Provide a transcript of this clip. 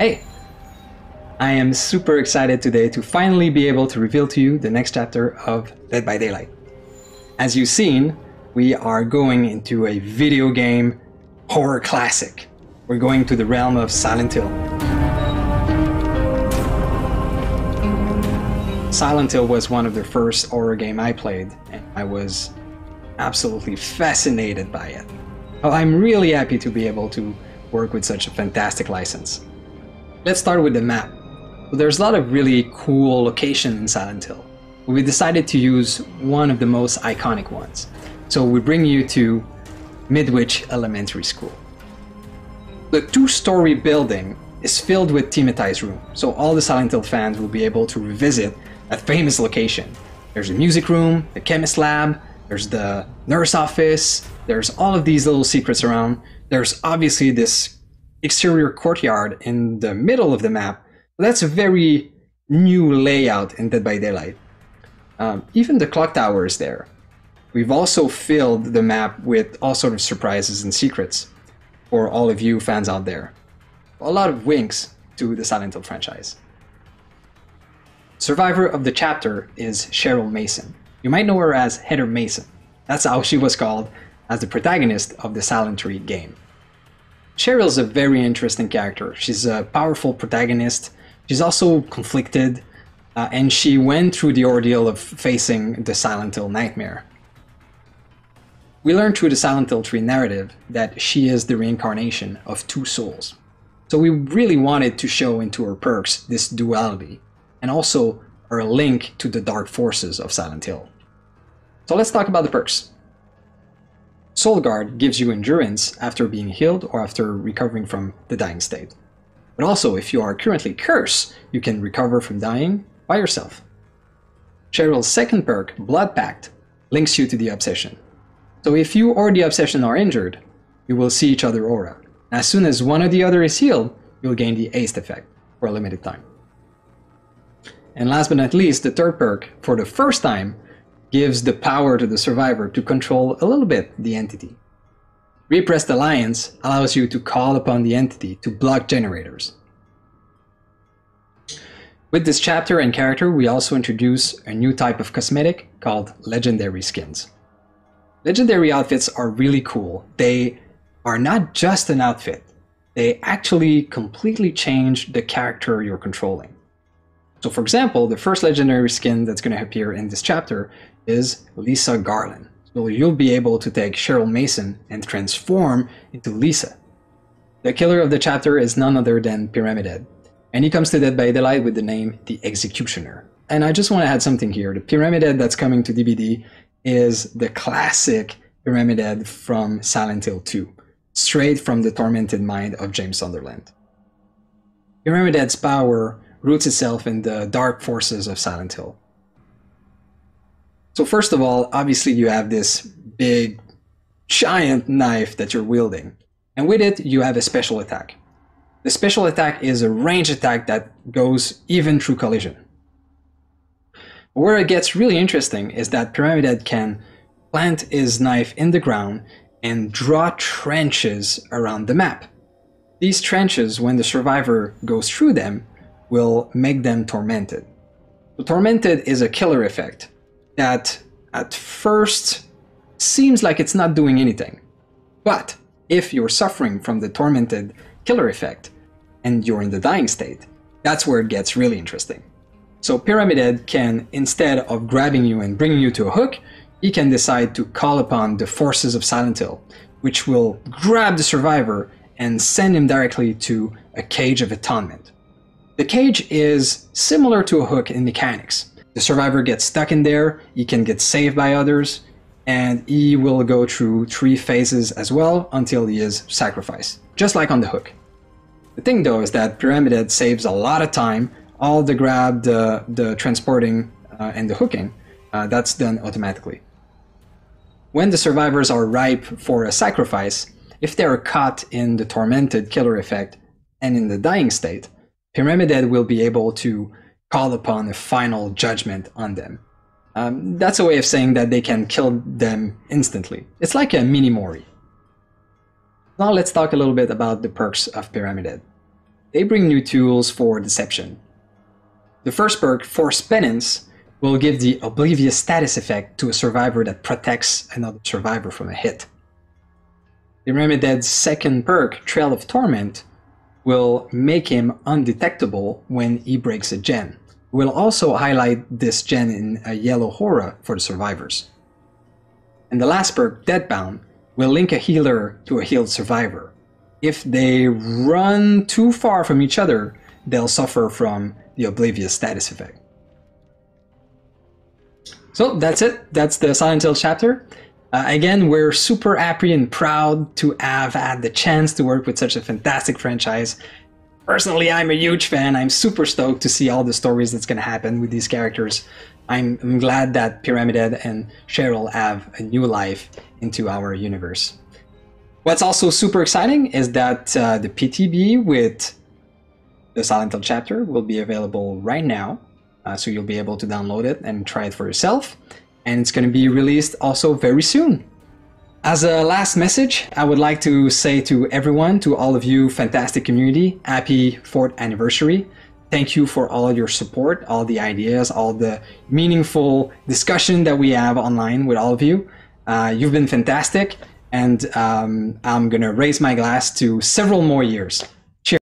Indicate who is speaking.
Speaker 1: Hey! I am super excited today to finally be able to reveal to you the next chapter of Dead by Daylight. As you've seen, we are going into a video game horror classic. We're going to the realm of Silent Hill. Silent Hill was one of the first horror game I played, and I was absolutely fascinated by it. Well, I'm really happy to be able to work with such a fantastic license. Let's start with the map. So there's a lot of really cool locations in Silent Hill. We decided to use one of the most iconic ones. So we bring you to Midwich Elementary School. The two-story building is filled with thematized rooms, so all the Silent Hill fans will be able to revisit that famous location. There's a music room, the chemist lab, there's the nurse office, there's all of these little secrets around. There's obviously this exterior courtyard in the middle of the map. That's a very new layout in Dead by Daylight. Even the clock tower is there. We've also filled the map with all sorts of surprises and secrets for all of you fans out there. A lot of winks to the Silent Hill franchise. Survivor of the chapter is Cheryl Mason. You might know her as Heather Mason. That's how she was called as the protagonist of the Silent Hill game. Cheryl's a very interesting character. She's a powerful protagonist. She's also conflicted, and she went through the ordeal of facing the Silent Hill nightmare. We learned through the Silent Hill 3 narrative that she is the reincarnation of two souls. So we really wanted to show into her perks this duality, and also her link to the dark forces of Silent Hill. So let's talk about the perks. Soul Guard gives you endurance after being healed or after recovering from the dying state. But also, if you are currently cursed, you can recover from dying by yourself. Cheryl's second perk, Blood Pact, links you to the Obsession. So if you or the Obsession are injured, you will see each other aura. As soon as one or the other is healed, you'll gain the Haste effect for a limited time. And last but not least, the third perk, for the first time, gives the power to the survivor to control a little bit the entity. Repressed Alliance allows you to call upon the entity to block generators. With this chapter and character, we also introduce a new type of cosmetic called Legendary Skins. Legendary outfits are really cool. They are not just an outfit. They actually completely change the character you're controlling. So for example, the first legendary skin that's going to appear in this chapter is Lisa Garland. So you'll be able to take Cheryl Mason and transform into Lisa. The killer of the chapter is none other than Pyramid Head, and he comes to Dead by Daylight with the name The Executioner. And I just want to add something here. The Pyramid Head that's coming to DVD is the classic Pyramid Head from Silent Hill 2, straight from the tormented mind of James Sunderland. Pyramid Head's power roots itself in the dark forces of Silent Hill. So first of all, obviously you have this big, giant knife that you're wielding. And with it, you have a special attack. The special attack is a ranged attack that goes even through collision. Where it gets really interesting is that Pyramid Head can plant his knife in the ground and draw trenches around the map. These trenches, when the survivor goes through them, will make them tormented. So tormented is a killer effect that at first seems like it's not doing anything. But if you're suffering from the tormented killer effect and you're in the dying state, that's where it gets really interesting. So Pyramid Head can, instead of grabbing you and bringing you to a hook, he can decide to call upon the forces of Silent Hill, which will grab the survivor and send him directly to a cage of atonement. The cage is similar to a hook in mechanics. The survivor gets stuck in there, he can get saved by others, and he will go through 3 phases as well until he is sacrificed, just like on the hook. The thing though is that Pyramid Head saves a lot of time. All the grab, the transporting, and the hooking, that's done automatically. When the survivors are ripe for a sacrifice, if they are caught in the tormented killer effect and in the dying state, Pyramid Head will be able to call upon a final judgment on them. That's a way of saying that they can kill them instantly. It's like a mini Mori. Now let's talk a little bit about the perks of Pyramid Head. they bring new tools for deception. The first perk, Force Penance, will give the Oblivious status effect to a survivor that protects another survivor from a hit. The Pyramided's second perk, Trail of Torment, will make him undetectable when he breaks a gen. We'll also highlight this gen in a yellow aura for the survivors. And the last perk, Deadbound, will link a healer to a healed survivor. If they run too far from each other, they'll suffer from the Oblivious status effect. So that's it. That's the Silent Hill chapter. Again, we're super happy and proud to have had the chance to work with such a fantastic franchise. Personally, I'm a huge fan. I'm super stoked to see all the stories that's going to happen with these characters. I'm glad that Pyramided and Cheryl have a new life into our universe. What's also super exciting is that the PTB with the Silent Hill chapter will be available right now. So you'll be able to download it and try it for yourself. And it's going to be released also very soon. As a last message, I would like to say to everyone, to all of you fantastic community, happy 4th anniversary. Thank you for all your support, all the ideas, all the meaningful discussion that we have online with all of you. You've been fantastic, and I'm going to raise my glass to several more years.